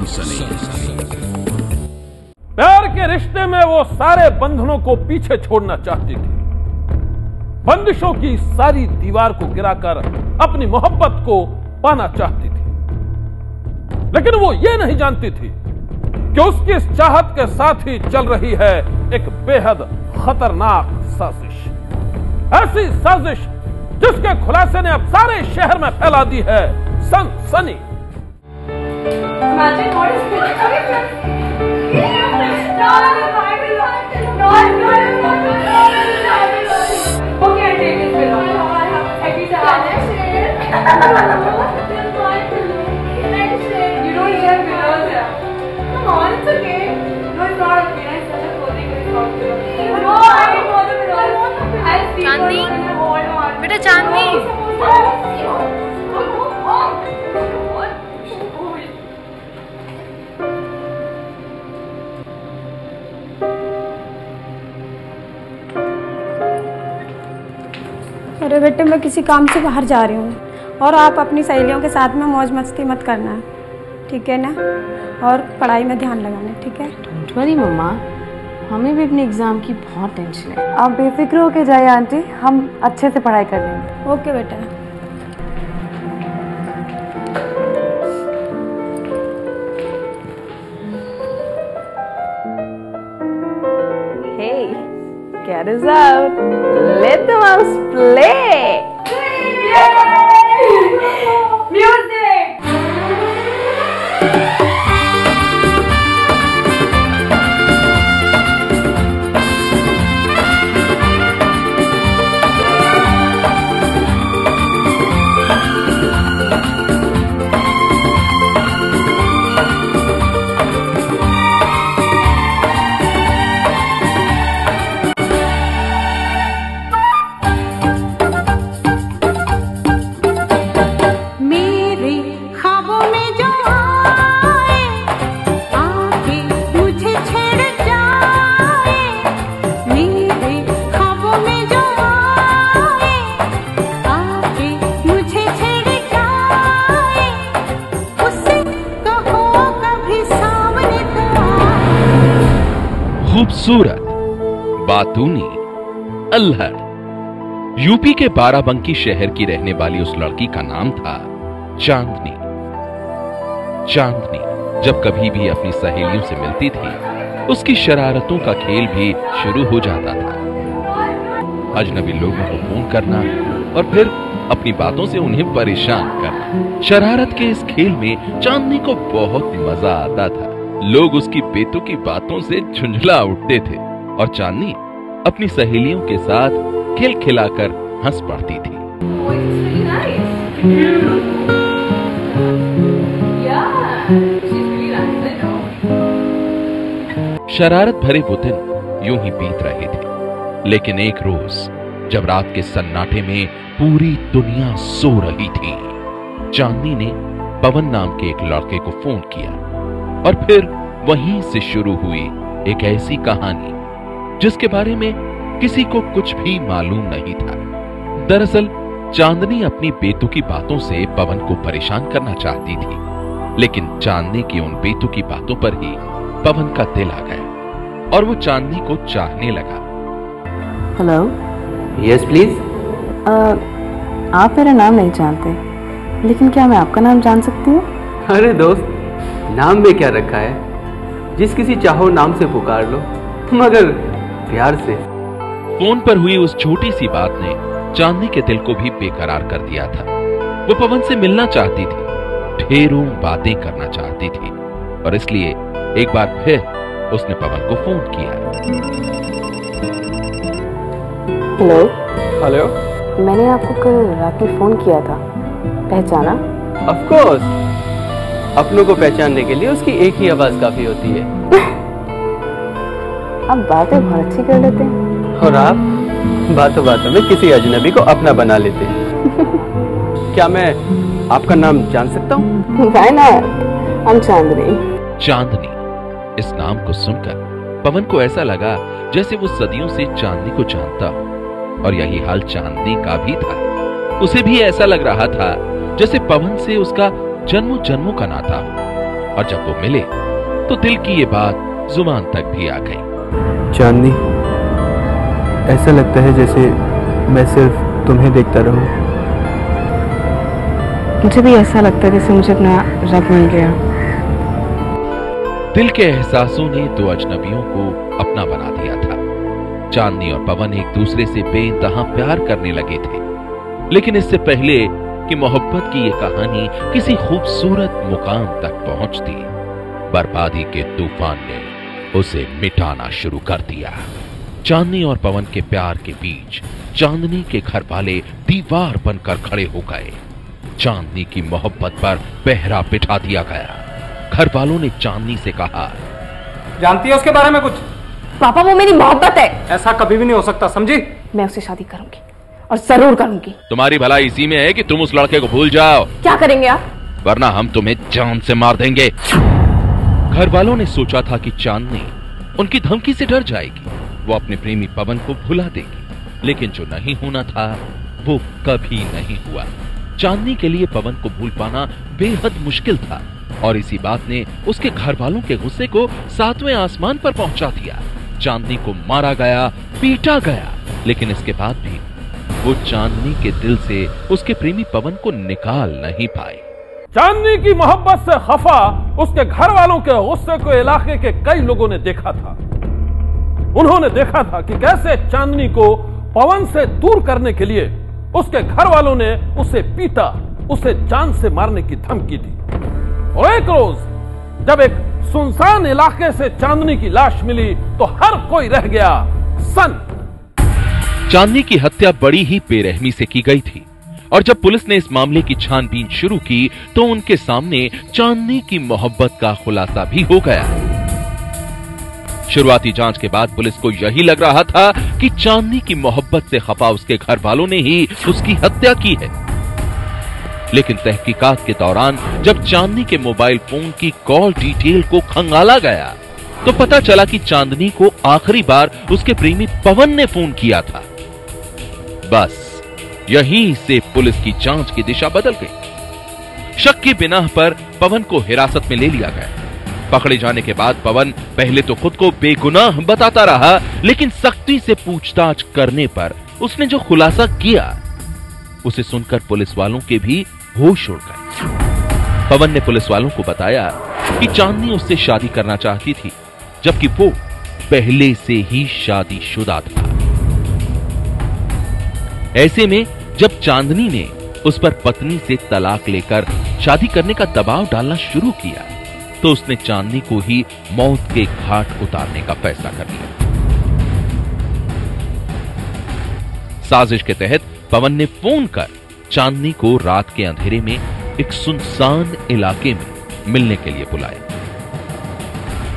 सनसनी। प्यार के रिश्ते में वो सारे बंधनों को पीछे छोड़ना चाहती थी, बंदिशों की सारी दीवार को गिराकर अपनी मोहब्बत को पाना चाहती थी। लेकिन वो ये नहीं जानती थी कि उसकी इस चाहत के साथ ही चल रही है एक बेहद खतरनाक साजिश, ऐसी साजिश जिसके खुलासे ने अब सारे शहर में फैला दी है सनसनी। चांदनी, बेटा चांदनी। अरे बेटे, मैं किसी काम से बाहर जा रही हूँ और आप अपनी सहेलियों के साथ में मौज मस्ती मत करना, ठीक है ना? और पढ़ाई में ध्यान लगाना, ठीक है? डोंट वरी मम्मा, हमें भी अपने एग्जाम की बहुत टेंशन है। आप बेफिक्र होके जाइए आंटी, हम अच्छे से पढ़ाई कर लेंगे। ओके बेटा। Hey, get us out. Let the mouse play. Music. खूबसूरत, बातूनी, अल्हड़। यूपी के बाराबंकी शहर की रहने वाली उस लड़की का नाम था चांदनी। चांदनी जब कभी भी अपनी सहेलियों से मिलती थी, उसकी शरारतों का खेल भी शुरू हो जाता था। अजनबी लोगों को फोन करना और फिर अपनी बातों से उन्हें परेशान करना। शरारत के इस खेल में चांदनी को बहुत मजा आता था। लोग उसकी बेतुकी बातों से झुंझला उठते थे और चांदनी अपनी सहेलियों के साथ खिलखिलाकर हंस पड़ती थी। शरारत भरे वो दिन यूं ही बीत रहे थे, लेकिन एक रोज जब रात के सन्नाटे में पूरी दुनिया सो रही थी, चांदनी ने पवन नाम के एक लड़के को फोन किया और फिर वहीं से शुरू हुई एक ऐसी कहानी जिसके बारे में किसी को कुछ भी मालूम नहीं था। दरअसल चांदनी अपनी बेतुकी बातों से पवन को परेशान करना चाहती थी, लेकिन चांदनी की उन बेतुकी बातों पर ही पवन का दिल आ गया और वो चांदनी को चाहने लगा। हेलो। Yes please. आप मेरा नाम नहीं जानते, लेकिन क्या मैं आपका नाम जान सकती हूँ? अरे दोस्त, नाम में क्या रखा है, जिस किसी चाहो नाम से पुकार लो, मगर प्यार से। फोन पर हुई उस छोटी सी बात ने चांदनी के दिल को भी बेकरार कर दिया था। वो पवन से मिलना चाहती थी, ढेरों बातें करना चाहती थी और इसलिए एक बार फिर उसने पवन को फोन किया। हेलो। हेलो। मैंने आपको कल रात में फोन किया था, पहचाना? ऑफ कोर्स, अपनों को पहचानने के लिए उसकी एक ही आवाज काफी होती है। आप बातें बहुत अच्छी कर लेते हैं। और आप बातों बातों में किसी अजनबी को अपना बना लेते हैं। क्या मैं आपका नाम जान सकता हूँ? Why not? I'm चांदनी। चांदनी, इस नाम को सुनकर पवन को ऐसा लगा जैसे वो सदियों से चांदनी को जानता हो, और यही हाल चांदनी का भी था। उसे भी ऐसा लग रहा था जैसे पवन से उसका जन्मों जन्मों का नाता हो। और जब वो मिले तो दिल की ये बात जुबान तक भी आ गई। चांदनी, ऐसा लगता है जैसे मैं सिर्फ तुम्हें देखता रहूं। मुझे भी ऐसा लगता है जैसे मुझे अपना रब मिल गया। दिल के एहसासों ने दो अजनबियों को अपना बना दिया था। चांदनी और पवन एक दूसरे से बेइंतहा प्यार करने लगे थे, लेकिन इससे पहले कि मोहब्बत की ये कहानी किसी खूबसूरत मुकाम तक पहुंचती, बर्बादी के तूफान ने उसे मिटाना शुरू कर दिया। चांदनी और पवन के प्यार के बीच चांदनी के घर वाले दीवार बनकर खड़े हो गए। चांदनी की मोहब्बत पर पहरा बिठा दिया गया। घर वालों ने चांदनी से कहा, जानती है उसके बारे में कुछ? पापा, वो मेरी मोहब्बत है। ऐसा कभी भी नहीं हो सकता, समझी? मैं उससे शादी करूंगी और जरूर करूंगी। तुम्हारी भलाई इसी में है कि तुम उस लड़के को भूल जाओ। क्या करेंगे आप? वरना हम तुम्हें जान से मार देंगे। घर वालों ने सोचा था कि चांदनी उनकी धमकी से डर जाएगी, वो अपने प्रेमी पवन को भुला देगी, लेकिन जो नहीं होना था वो कभी नहीं हुआ। चांदनी के लिए पवन को भूल पाना बेहद मुश्किल था और इसी बात ने उसके घर वालों के गुस्से को 7वें आसमान पर पहुंचा दिया। चांदनी को मारा गया, पीटा गया, लेकिन इसके बाद भी वो चांदनी के दिल से उसके प्रेमी पवन को निकाल नहीं पाए। चांदनी की मोहब्बत से खफा उसके घर वालों के गुस्से को इलाके के कई लोगों ने देखा था। उन्होंने देखा था कि कैसे चांदनी को पवन से दूर करने के लिए उसके घर वालों ने उसे पीटा, उसे जान से मारने की धमकी दी। और एक रोज जब एक सुनसान इलाके से चांदनी की लाश मिली तो हर कोई रह गया सन्न। चांदनी की हत्या बड़ी ही बेरहमी से की गई थी और जब पुलिस ने इस मामले की छानबीन शुरू की तो उनके सामने चांदनी की मोहब्बत का खुलासा भी हो गया। शुरुआती जांच के बाद पुलिस को यही लग रहा था कि चांदनी की मोहब्बत से खफा उसके घर वालों ने ही उसकी हत्या की है, लेकिन तहकीकात के दौरान जब चांदनी के मोबाइल फोन की कॉल डिटेल को खंगाला गया तो पता चला कि चांदनी को आखिरी बार उसके प्रेमी पवन ने फोन किया था। बस यहीं से पुलिस की जांच की दिशा बदल गई। शक की बिना पर पवन को हिरासत में ले लिया गया। पकड़े जाने के बाद पवन पहले तो खुद को बेगुनाह बताता रहा, लेकिन सख्ती से पूछताछ करने पर उसने जो खुलासा किया उसे सुनकर पुलिस वालों के भी होश उड़ गए। पवन ने पुलिस वालों को बताया कि चांदनी उससे शादी करना चाहती थी, जबकि वो पहले से ही शादीशुदा था। ऐसे में जब चांदनी ने उस पर पत्नी से तलाक लेकर शादी करने का दबाव डालना शुरू किया तो उसने चांदनी को ही मौत के घाट उतारने का फैसला कर लिया। साजिश के तहत पवन ने फोन कर चांदनी को रात के अंधेरे में एक सुनसान इलाके में मिलने के लिए बुलाया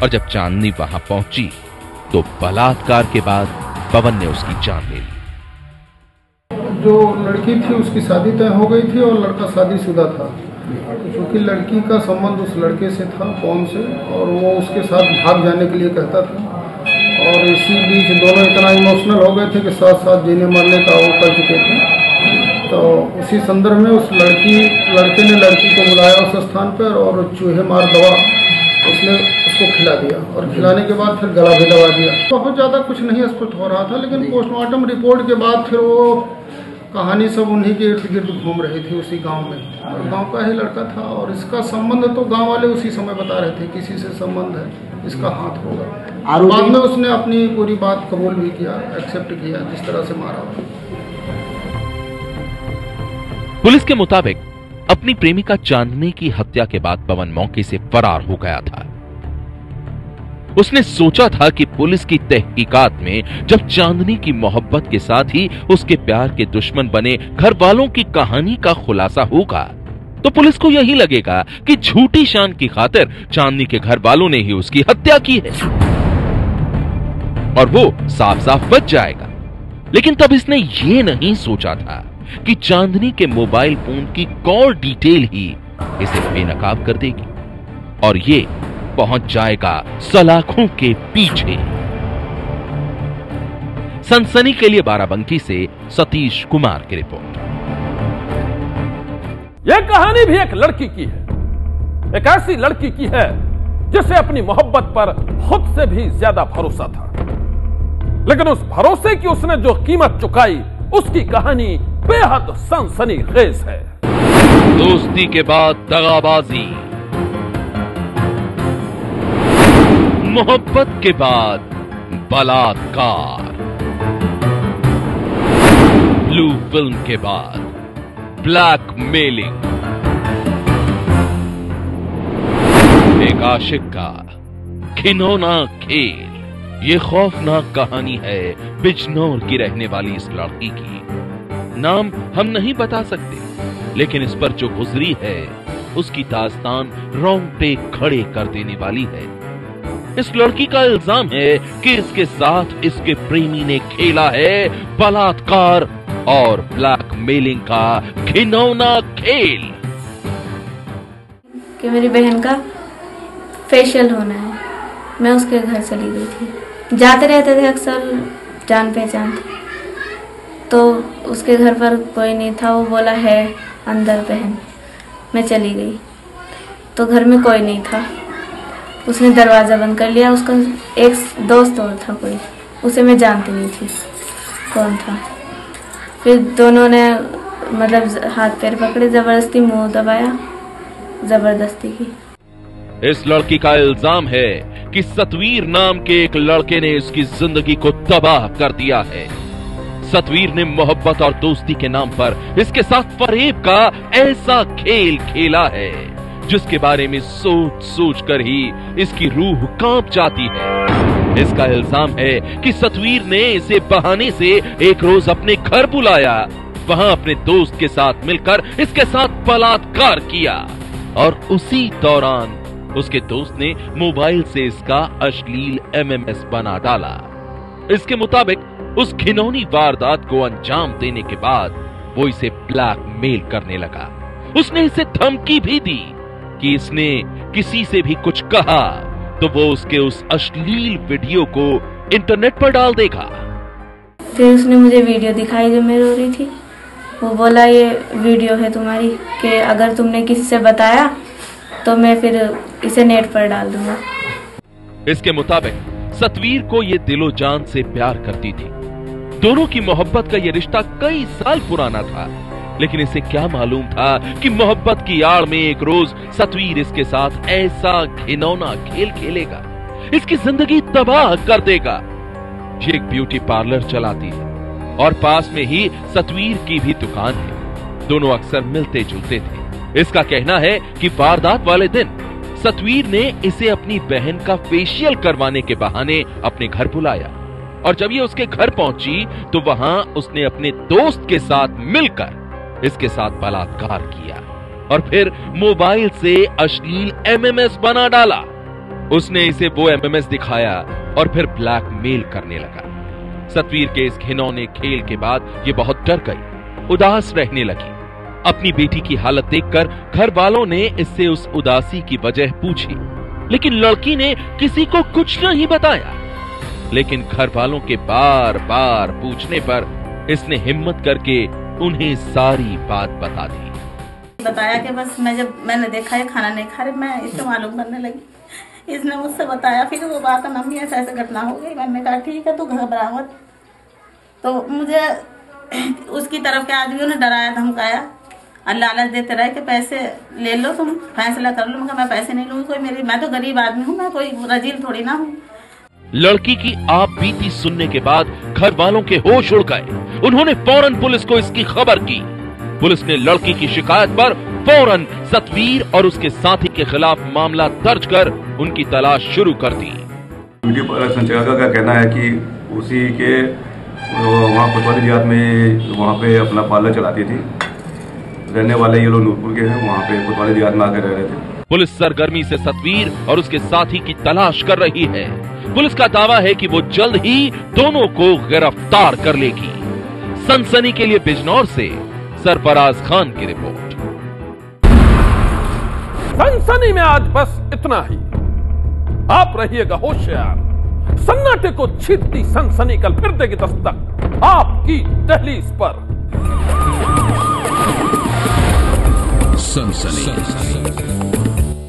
और जब चांदनी वहां पहुंची तो बलात्कार के बाद पवन ने उसकी जान ले ली। जो लड़की थी उसकी शादी तय हो गई थी और लड़का शादीशुदा था, क्योंकि लड़की का संबंध उस लड़के से था पवन से, और वो उसके साथ भाग जाने के लिए कहता था। और इसी बीच दोनों इतना इमोशनल हो गए थे कि साथ साथ जीने मरने का वो कर चुके थे। तो उसी संदर्भ में उस लड़के ने लड़की को बुलाया उस स्थान पर और चूहे मार दवा उसने उसको खिला दिया और खिलाने के बाद फिर गला भी दबा दिया। बहुत ज़्यादा कुछ नहीं स्पष्ट हो रहा था, लेकिन पोस्टमार्टम रिपोर्ट के बाद फिर वो कहानी सब उन्हीं के इर्द गिर्द घूम रही थी उसी गांव में, और गांव का ही लड़का था और इसका संबंध तो गांव वाले उसी समय बता रहे थे किसी से संबंध है, इसका हाथ होगा। बाद में उसने अपनी पूरी बात कबूल भी किया, एक्सेप्ट किया जिस तरह से मारा। पुलिस के मुताबिक अपनी प्रेमिका चांदनी की हत्या के बाद पवन मौके से फरार हो गया था। उसने सोचा था कि पुलिस की तहकीकात में जब चांदनी की मोहब्बत के साथ ही उसके प्यार के दुश्मन बने घर वालों की कहानी का खुलासा होगा तो पुलिस को यही लगेगा कि झूठी शान की खातिर चांदनी के घर वालों ने ही उसकी हत्या की है और वो साफ साफ बच जाएगा। लेकिन तब इसने ये नहीं सोचा था कि चांदनी के मोबाइल फोन की कॉल डिटेल ही इसे बेनकाब कर देगी और ये पहुंच जाएगा सलाखों के पीछे। सनसनी के लिए बाराबंकी से सतीश कुमार की रिपोर्ट। यह कहानी भी एक लड़की की है एक ऐसी लड़की की है जिसे अपनी मोहब्बत पर खुद से भी ज्यादा भरोसा था, लेकिन उस भरोसे की उसने जो कीमत चुकाई उसकी कहानी बेहद सनसनीखेज है। दोस्ती के बाद दगाबाजी, मोहब्बत के बाद बलात्कार, ब्लू फिल्म के बाद ब्लैकमेलिंग, एक आशिक का खिलौना खेल। ये खौफनाक कहानी है बिजनौर की रहने वाली इस लड़की की। नाम हम नहीं बता सकते, लेकिन इस पर जो गुजरी है उसकी दास्तान रोंगटे खड़े कर देने वाली है। इस लड़की का इल्जाम है कि इसके साथ इसके प्रेमी ने खेला है बलात्कार और ब्लैकमेलिंग का घिनौना खेल। कि मेरी बहन का फेशियल होना है, मैं उसके घर चली गई थी। जाते रहते थे अक्सर, जान पहचान थी, तो उसके घर पर कोई नहीं था। वो बोला है अंदर बहन। मैं चली गई तो घर में कोई नहीं था। उसने दरवाज़ा बंद कर लिया। उसका एक दोस्त और था कोई, उसे मैं जानती नहीं थी कौन था। फिर दोनों ने मतलब हाथ पैर पकड़े, ज़बरदस्ती मुंह दबाया, ज़बरदस्ती की। इस लड़की का इल्जाम है कि सतवीर नाम के एक लड़के ने इसकी जिंदगी को तबाह कर दिया है। सतवीर ने मोहब्बत और दोस्ती के नाम पर इसके साथ फरेब का ऐसा खेल खेला है जिसके बारे में सोच सोच कर ही इसकी रूह कांप जाती है। इसका इल्जाम है कि सतवीर ने इसे बहाने से एक रोज अपने घर बुलाया, वहां अपने दोस्त के साथ मिलकर इसके साथ बलात्कार किया और उसी दौरान उसके दोस्त ने मोबाइल से इसका अश्लील एमएमएस बना डाला। इसके मुताबिक उस घिनौनी वारदात को अंजाम देने के बाद वो इसे ब्लैकमेल करने लगा। उसने इसे धमकी भी दी कि इसने किसी से भी कुछ कहा तो वो उसके उस अश्लील वीडियो को इंटरनेट पर डाल देगा। फिर उसने मुझे वीडियो दिखाई जो मैं रो रही थी। वो बोला ये वीडियो है तुम्हारी, कि अगर तुमने किसी से बताया तो मैं फिर इसे नेट पर डाल दूंगा। इसके मुताबिक सतवीर को ये दिलो जान से प्यार करती थी। दोनों की मोहब्बत का ये रिश्ता कई साल पुराना था, लेकिन इसे क्या मालूम था कि मोहब्बत की आड़ में एक रोज सतवीर इसके साथ ऐसा घिनौना खेल खेलेगा, इसकी जिंदगी तबाह कर देगा। ये एक ब्यूटी पार्लर चलाती है और पास में ही सतवीर की भी दुकान है। दोनों अक्सर मिलते जुलते थे। इसका कहना है कि वारदात वाले दिन सतवीर ने इसे अपनी बहन का फेशियल करवाने के बहाने अपने घर बुलाया और जब ये उसके घर पहुंची तो वहां उसने अपने दोस्त के साथ मिलकर इसके साथ बलात्कार किया और फिर मोबाइल से अश्लील एमएमएस बना डाला। उसने इसे वो एमएमएस दिखाया और फिर ब्लैकमेल करने लगा। सतवीर के इस घिनौने खेल के बाद ये बहुत डर गई, उदास रहने लगी। अपनी बेटी की हालत देखकर घर वालों ने इससे उस उदासी की वजह पूछी, लेकिन लड़की ने किसी को कुछ नहीं बताया। लेकिन घर वालों के बार बार पूछने पर इसने हिम्मत करके उन्हें सारी बात बता दी। बताया कि बस मैंने देखा है खाना नहीं खा रही, मैं इससे मालूम करने लगी। इसने मुझसे बताया, फिर वो बात मम्मी ऐसे घटना हो गई। मैंने कहा ठीक है तू घबरा मत। तो मुझे उसकी तरफ के आदमियों ने डराया धमकाया और लालच देते रहे कि पैसे ले लो, तुम फैसला कर लो। मैं पैसे नहीं लूंगी, कोई मैं तो गरीब आदमी हूँ, मैं कोई रजील थोड़ी ना हूँ। लड़की की आप बीती सुनने के बाद घर वालों के होश उड़ गए। उन्होंने फौरन पुलिस को इसकी खबर की। पुलिस ने लड़की की शिकायत पर फौरन सतवीर और उसके साथी के खिलाफ मामला दर्ज कर उनकी तलाश शुरू कर दी। वीडियो संचालक का कहना है कि उसी के वहाँ कोतवाली देहात में वहाँ पे अपना पार्लर चलाती थी। रहने वाले ये लोग नूरपुर के हैं, वहाँ पे कोतवाली देहात में आकर रह रहे थे। पुलिस सरगर्मी से सतवीर और उसके साथी की तलाश कर रही है। पुलिस का दावा है कि वो जल्द ही दोनों को गिरफ्तार कर लेगी। सनसनी के लिए बिजनौर से सरफराज खान की रिपोर्ट। सनसनी में आज बस इतना ही। आप रहिएगा होशियार। सन्नाटे को छीनती सनसनी कल फिर देगी दस्तक आपकी दहलीज पर। सनसनी